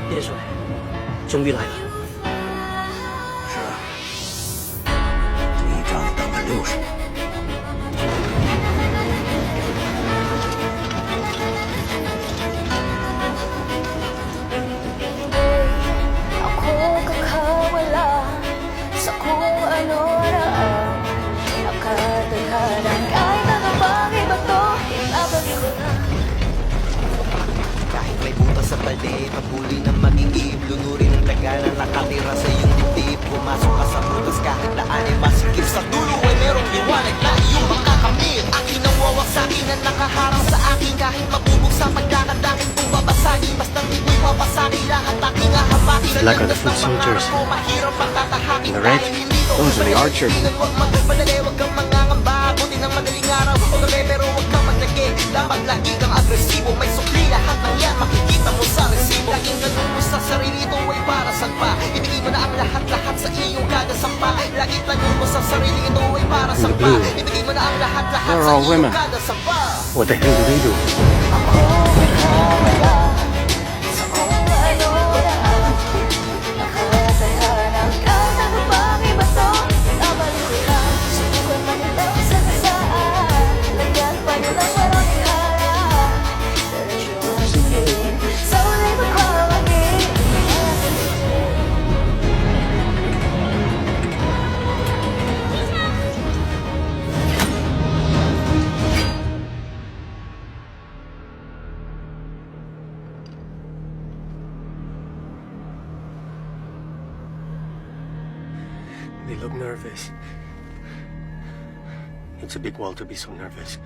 叶帅，终于来了。是啊，这一仗打了60年。Ako kakawala sa kung ano-ano nakatadhana. Kahit ano bang iba to, ibabalik ko na. Kahit may butas sa balde, patuloy na magiging lunurin ng daga na nakatira sa iyong dibdib. Pumasok ka sa butas kahit daan ay masikip. Sa dulo ay merong liwanag na iyong makakamit. Aking nawawasakin na nakaharang sa akin. Kahit mabubog sa pagdakad aking bumabasagin. Basta't ito'y papasakin lahat aking ahabakin. Black are the foot soldiers. And the red, those are the archers. Huwag magpadali, huwag kang mangangamba. Buti ng madaling araw o gabi, pero huwag kang maglagi. Dapat lagi kang agresibo. May sukli lahat ng yan, makikita mo sa resibo. Laging ganun mo sa sarili, ito ay para saan pa. Ibigay mo na ang lahat-lahat sa iyong kada sampa. Laging tanong mo sa sarili, ito ay para saan pa. Ibigay mo na ang lahat-lahat They're sa all iyong women. kada sampa. What the hell do they do? Ako kakawala sa kung ano-ano nakatadhana. Kahit ano bang iba to, ibabalik ko na. Subukan man itong sagasaan, lagyan pa nila parang ihara. Diretso ang tingin sa ulay magkawagin. They look nervous. It's a big wall to be so nervous.